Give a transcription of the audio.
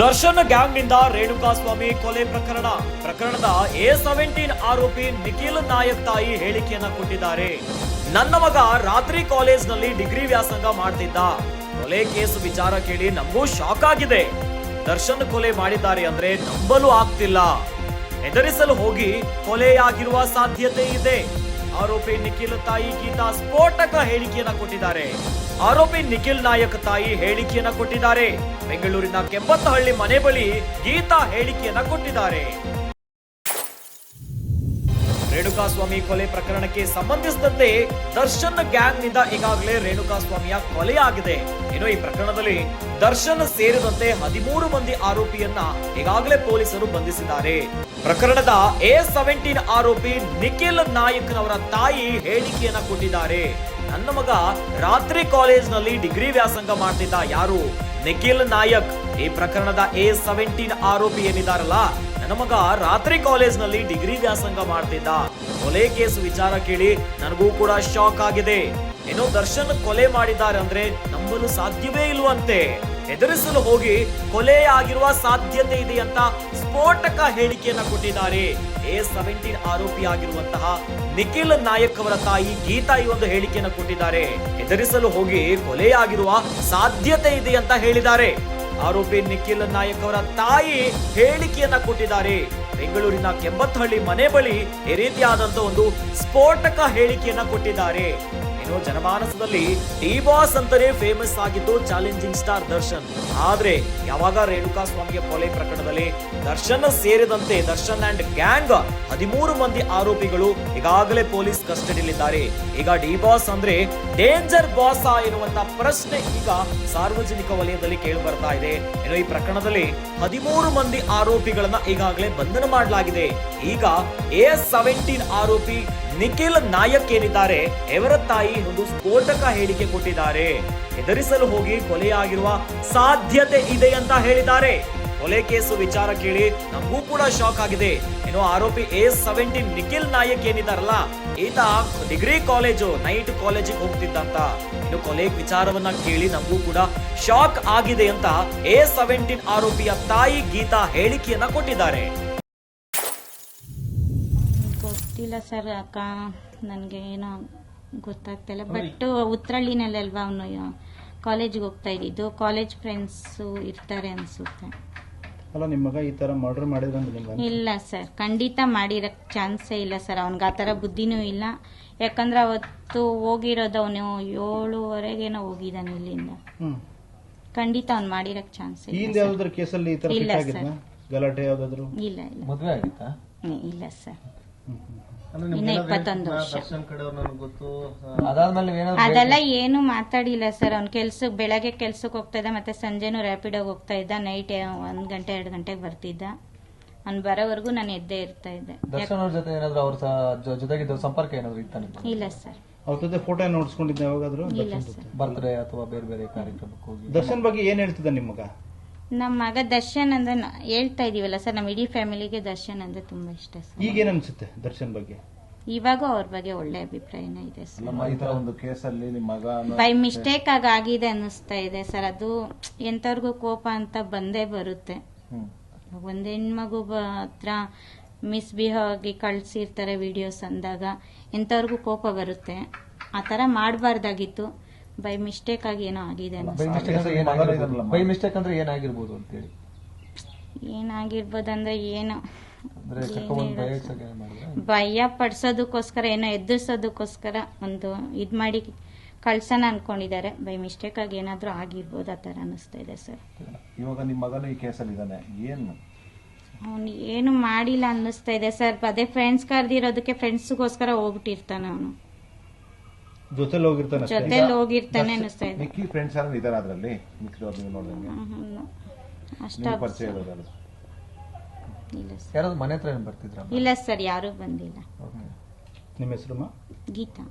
ದರ್ಶನ್ ಗ್ಯಾಂಗ್ನಿಂದ ರೇಣುಕಾಸ್ವಾಮಿ ಕೊಲೆ ಪ್ರಕರಣದ A17 ಆರೋಪಿ ನಿಖಿಲ್ ನಾಯಕ್ ತಾಯಿ ಹೇಳಿಕೆಯನ್ನ ಕೊಟ್ಟಿದ್ದಾರೆ. ನನ್ನ ಮಗ ರಾತ್ರಿ ಕಾಲೇಜ್ನಲ್ಲಿ ಡಿಗ್ರಿ ವ್ಯಾಸಂಗ ಮಾಡ್ತಿದ್ದ. ಕೊಲೆ ಕೇಸ್ ವಿಚಾರ ಕೇಳಿ ನಮಗೂ ಶಾಕ್ ಆಗಿದೆ. ದರ್ಶನ್ ಕೊಲೆ ಮಾಡಿದ್ದಾರೆ ಅಂದ್ರೆ ನಂಬಲು ಆಗ್ತಿಲ್ಲ. ಹೆದರಿಸಲು ಹೋಗಿ ಕೊಲೆಯಾಗಿರುವ ಸಾಧ್ಯತೆ ಇದೆ. ಆರೋಪಿ ನಿಖಿಲ್ ತಾಯಿ ಗೀತಾ ಸ್ಫೋಟಕ ಹೇಳಿಕೆಯನ್ನ ಕೊಟ್ಟಿದ್ದಾರೆ. ಆರೋಪಿ ನಿಖಿಲ್ ನಾಯಕ್ ತಾಯಿ ಹೇಳಿಕೆಯನ್ನ ಕೊಟ್ಟಿದ್ದಾರೆ. ಬೆಂಗಳೂರಿನ ಕೆಂಪತ್ತಹಳ್ಳಿ ಮನೆ ಬಳಿ ಗೀತಾ ಹೇಳಿಕೆಯನ್ನ ಕೊಟ್ಟಿದ್ದಾರೆ. ರೇಣುಕಾಸ್ವಾಮಿ ಕೊಲೆ ಪ್ರಕರಣಕ್ಕೆ ಸಂಬಂಧಿಸಿದಂತೆ ದರ್ಶನ್ ಗ್ಯಾಂಗ್ನಿಂದ ಈಗಾಗಲೇ ರೇಣುಕಾಸ್ವಾಮಿಯ ಕೊಲೆಯಾಗಿದೆ. ಇನ್ನು ಈ ಪ್ರಕರಣದಲ್ಲಿ ದರ್ಶನ್ ಸೇರಿದಂತೆ 13 ಮಂದಿ ಆರೋಪಿಯನ್ನ ಈಗಾಗಲೇ ಪೊಲೀಸರು ಬಂಧಿಸಿದ್ದಾರೆ. ಪ್ರಕರಣದ A17 ಆರೋಪಿ ನಿಖಿಲ್ ನಾಯಕ್ನವರ ತಾಯಿ ಹೇಳಿಕೆಯನ್ನ ಕೊಟ್ಟಿದ್ದಾರೆ. ನನ್ನ ಮಗ ರಾತ್ರಿ ಕಾಲೇಜ್ನಲ್ಲಿ ಡಿಗ್ರಿ ವ್ಯಾಸಂಗ ಮಾಡ್ತಿದ್ದ. ಯಾರು? ನಿಖಿಲ್ ನಾಯಕ್. ಈ ಪ್ರಕರಣದ A17 ಆರೋಪಿ ಏನಿದಾರಲ್ಲ, ನನ್ನ ಮಗ ರಾತ್ರಿ ಕಾಲೇಜ್ನಲ್ಲಿ ಡಿಗ್ರಿ ವ್ಯಾಸಂಗ ಮಾಡ್ತಿದ್ದ. ಕೊಲೆ ಕೇಸ್ ವಿಚಾರ ಕೇಳಿ ನನಗೂ ಕೂಡ ಶಾಕ್ ಆಗಿದೆ. ಏನೋ ದರ್ಶನ್ ಕೊಲೆ ಮಾಡಿದ್ದಾರೆ ಅಂದ್ರೆ ನಂಬಲು ಸಾಧ್ಯವೇ ಇಲ್ವಂತೆ. ಹೆದರಿಸಲು ಹೋಗಿ ಕೊಲೆ ಆಗಿರುವ ಸಾಧ್ಯತೆ ಇದೆ ಅಂತ ಸ್ಫೋಟಕ ಹೇಳಿಕೆಯನ್ನ ಕೊಟ್ಟಿದ್ದಾರೆ. A17 ಆರೋಪಿ ಆಗಿರುವಂತಹ ನಿಖಿಲ್ ನಾಯಕ್ ಅವರ ತಾಯಿ ಗೀತಾ ಈ ಒಂದು ಹೇಳಿಕೆಯನ್ನ ಕೊಟ್ಟಿದ್ದಾರೆ. ಹೆದರಿಸಲು ಹೋಗಿ ಕೊಲೆಯಾಗಿರುವ ಸಾಧ್ಯತೆ ಇದೆ ಅಂತ ಹೇಳಿದ್ದಾರೆ. ಆರೋಪಿ ನಿಖಿಲ್ ನಾಯಕ್ ಅವರ ತಾಯಿ ಹೇಳಿಕೆಯನ್ನ ಕೊಟ್ಟಿದ್ದಾರೆ. ಬೆಂಗಳೂರಿನ ಕೆಂಪತ್ತಹಳ್ಳಿ ಮನೆ ಬಳಿ ಈ ರೀತಿಯಾದಂತ ಒಂದು ಸ್ಫೋಟಕ ಹೇಳಿಕೆಯನ್ನ ಕೊಟ್ಟಿದ್ದಾರೆ. ಇನ್ನು ಜನಮಾನಸದಲ್ಲಿ ಡಿ ಬಾಸ್ ಅಂತಾನೆ ಫೇಮಸ್ ಆಗಿದ್ದು ಚಾಲೆಂಜಿಂಗ್ ಸ್ಟಾರ್ ದರ್ಶನ್. ಆದ್ರೆ ಯಾವಾಗ ರೇಣುಕಾಸ್ವಾಮಿಯ ಕೊಲೆ ಪ್ರಕರಣದಲ್ಲಿ ದರ್ಶನ್ ಸೇರಿದಂತೆ ದರ್ಶನ್ ಅಂಡ್ ಗ್ಯಾಂಗ್ 13 ಮಂದಿ ಆರೋಪಿಗಳು ಈಗಾಗಲೇ ಪೊಲೀಸ್ ಕಸ್ಟಡಿಯಲ್ಲಿದ್ದಾರೆ. ಈಗ ಡಿ ಬಾಸ್ ಅಂದ್ರೆ ಡೇಂಜರ್ ಬಾಸ್ ಎನ್ನುವಂತ ಪ್ರಶ್ನೆ ಈಗ ಸಾರ್ವಜನಿಕ ವಲಯದಲ್ಲಿ ಕೇಳಿ ಬರ್ತಾ ಇದೆ. ಇನ್ನು ಈ ಪ್ರಕರಣದಲ್ಲಿ 13 ಮಂದಿ ಆರೋಪಿಗಳನ್ನ ಈಗಾಗಲೇ ಬಂಧನ ಮಾಡಲಾಗಿದೆ. ಈಗ A17 ಆರೋಪಿ ನಿಖಿಲ್ ನಾಯಕ್ ಏನಿದ್ದಾರೆ ಇವರ ತಾಯಿ ಒಂದು ಸ್ಫೋಟಕ ಹೇಳಿಕೆ ಕೊಟ್ಟಿದ್ದಾರೆ. ಹೆದರಿಸಲು ಹೋಗಿ ಕೊಲೆಯಾಗಿರುವ ಸಾಧ್ಯತೆ ಇದೆ ಅಂತ ಹೇಳಿದ್ದಾರೆ. ಕೊಲೆ ಕೇಸು ವಿಚಾರ ಕೇಳಿ ನಮಗೂ ಕೂಡ ಶಾಕ್ ಆಗಿದೆ. ಇನ್ನು ಆರೋಪಿ A17 ನಿಖಿಲ್ ನಾಯಕ್ ಏನಿದಾರಲ್ಲ, ಈತ ಡಿಗ್ರಿ ಕಾಲೇಜು ನೈಟ್ ಕಾಲೇಜಿಗೆ ಹೋಗ್ತಿದ್ದಂತ. ಇನ್ನು ಕೊಲೆ ವಿಚಾರವನ್ನ ಕೇಳಿ ನಮಗೂ ಕೂಡ ಶಾಕ್ ಆಗಿದೆ ಅಂತ A17 ಆರೋಪಿಯ ತಾಯಿ ಗೀತಾ ಹೇಳಿಕೆಯನ್ನ ಕೊಟ್ಟಿದ್ದಾರೆ. ಗೊತ್ತಿಲ್ಲ ಸರ್, ಅಕ್ಕ ನನಗೆ ಏನೋ ಗೊತ್ತಾಗ್ತಿಲ್ಲ. ಬಟ್ ಉತ್ರಳ್ಳಿನಲ್ಲಲ್ವಾ ಅವನು ಕಾಲೇಜ್ಗೆ ಹೋಗ್ತಾ ಇದ್ದಿದ್ದು. ಕಾಲೇಜ್ ಫ್ರೆಂಡ್ಸು ಇರ್ತಾರೆ ಅನ್ಸುತ್ತೆ. ಅಲ್ಲ, ನಿಮ್ಮ ಮಗ ಈ ತರ ಮರ್ಡರ್ ಮಾಡಿದ್ರೆ? ಇಲ್ಲ ಸರ್, ಖಂಡಿತ ಮಾಡಿರಕ್ ಚಾನ್ಸೇ ಇಲ್ಲ ಸರ್. ಅವ್ನಿಗೆ ಆ ಥರ ಬುದ್ಧಿನೂ ಇಲ್ಲ. ಯಾಕಂದ್ರೆ ಅವತ್ತು ಹೋಗಿರೋದು ಅವನು 7:30 ಹೋಗಿದ್ದಾನೆ ಇಲ್ಲಿಂದ. ಖಂಡಿತ ಅವ್ನು ಮಾಡಿರಕ್ ಚಾನ್ಸ್ ಇಲ್ಲ. ಕೇಸಲ್ಲಿ ಇಲ್ಲ ಸರ್, ಗಲಾಟೆ ಯಾವ್ದಾದ್ರು ಇಲ್ಲ ಇಲ್ಲ ಮದುವೆ ಆಗಿತ್ತಾ? ಇಲ್ಲ ಸರ್, ಇನ್ನ 21 ವರ್ಷ. ಅದೆಲ್ಲ ಏನು ಮಾತಾಡಿಲ್ಲ ಸರ್. ಅವ್ನ ಬೆಳಗ್ಗೆ ಕೆಲ್ಸಕ್ಕೆ ಹೋಗ್ತಾ ಇದ್ದ, ಮತ್ತೆ ಸಂಜೆನೂ ರ್ಯಾಪಿಡೋಗಿ ಹೋಗ್ತಾ ಇದ್ದ. ನೈಟ್ 1 ಗಂಟೆ 2 ಗಂಟೆಗೆ ಬರ್ತಿದ್ದ. ಅವ್ನು ಬರೋವರೆಗೂ ನಾನು ಎದ್ದೇ ಇರ್ತಾ ಇದ್ದೆ. ಜೊತೆಗಿದ್ದ ಸಂಪರ್ಕ ಏನಾದ್ರು ಇತ್ತ? ಇಲ್ಲ ಸರ್. ಅವ್ರ ಜೊತೆ ಫೋಟೋ ನೋಡ್ಸ್ಕೊಂಡಿದ್ದ ಯಾವಾಗಾದ್ರು? ಇಲ್ಲ ಸರ್. ಬರ್ತ್ಡೇ ಅಥವಾ ಬೇರೆ ಬೇರೆ ಕಾರ್ಯಕ್ರಮಕ್ಕೆ ಹೋಗಿ? ದರ್ಶನ್ ಬಗ್ಗೆ ಏನ್ ಹೇಳ್ತಿದ್ದ ನಿಮ್ಮ ಮಗ? ನಮ್ಮ ಮಗ ದರ್ಶನ್ ಅಂದ್ರೆ ಹೇಳ್ತಾ ಇದೀವಲ್ಲ ಸರ್, ನಮ್ಮ ಇಡೀ ಫ್ಯಾಮಿಲಿಗೆ ದರ್ಶನ್ ಅಂದ್ರೆ ತುಂಬಾ ಇಷ್ಟ ಸರ್. ಈಗೇನ್ ಅನ್ಸುತ್ತೆ ದರ್ಶನ್ ಬಗ್ಗೆ? ಇವಾಗ ಅವ್ರ ಬಗ್ಗೆ ಒಳ್ಳೆ ಅಭಿಪ್ರಾಯನೇ ಇದೆ ಸರ್. ಈ ತರ ಒಂದು ಕೇಸಲ್ಲಿ ನಿಮ್ಮ ಮಗ ಬೈ ಮಿಸ್ಟೇಕ್ ಆಗಿದೆ ಅನ್ನಿಸ್ತಾ ಇದೆ ಸರ್. ಅದು ಎಂತವ್ರಿಗೂ ಕೋಪ ಅಂತ ಬಂದೇ ಬರುತ್ತೆ. ಒಂದ್ ಹೆಣ್ಮಗು ಹತ್ರ ಮಿಸ್ಬಿಹೇವ್ ಆಗಿ ಕಳ್ಸಿರ್ತಾರೆ ವಿಡಿಯೋಸ್ ಅಂದಾಗ ಎಂತವ್ರಿಗೂ ಕೋಪ ಬರುತ್ತೆ. ಆ ತರ ಮಾಡಬಾರ್ದಾಗಿತ್ತು. ಬೈ ಮಿಸ್ಟೇಕ್ ಆಗಿ ಏನೋ ಆಗಿದೆ. ಬೈ ಮಿಸ್ಟೇಕ್ ಅಂದ್ರೆ ಏನಾಗಿರ್ಬೋದು ಅಂತೇಳಿ? ಏನಾಗಿರ್ಬೋದಂದ್ರೆ ಏನು ಭಯ ಪಡಿಸೋದಕ್ಕೋಸ್ಕರ, ಏನೋ ಎದುರಿಸೋದಕ್ಕೋಸ್ಕರ ಒಂದು ಇದ್ ಮಾಡಿ ಕಳ್ಸೋಣ ಅನ್ಕೊಂಡಿದ್ದಾರೆ. ಬೈ ಮಿಸ್ಟೇಕ್ ಆಗಿ ಏನಾದ್ರೂ ಆಗಿರ್ಬೋದು, ಆ ತರ ಅನಿಸ್ತಾ ಇದೆ ಸರ್. ಇವಾಗ ನಿಮ್ಮ ಮಗನು ಈ ಕೇಸಲ್ಲಿ ಇದ್ದಾನೆ, ಅವನು ಏನು ಮಾಡಿಲ್ಲ ಅನ್ನಿಸ್ತಾ ಇದೆ ಸರ್. ಅದೇ ಫ್ರೆಂಡ್ಸ್ ಕರೆದಿರೋದಕ್ಕೆ ಫ್ರೆಂಡ್ಸ್ಗೋಸ್ಕರ ಹೋಗ್ಬಿಟ್ಟಿರ್ತಾನೆ. ಅವನು ಜೊತೆಲಿ ಹೋಗಿರ್ತಾನೆ ಅನ್ನಿಸ್ತಾ ಇದೆ. ಇಲ್ಲ ಸರ್, ಯಾರು ಬಂದಿಲ್ಲ. ನಿಮ್ಮ ಹೆಸರು? ಗೀತಾ.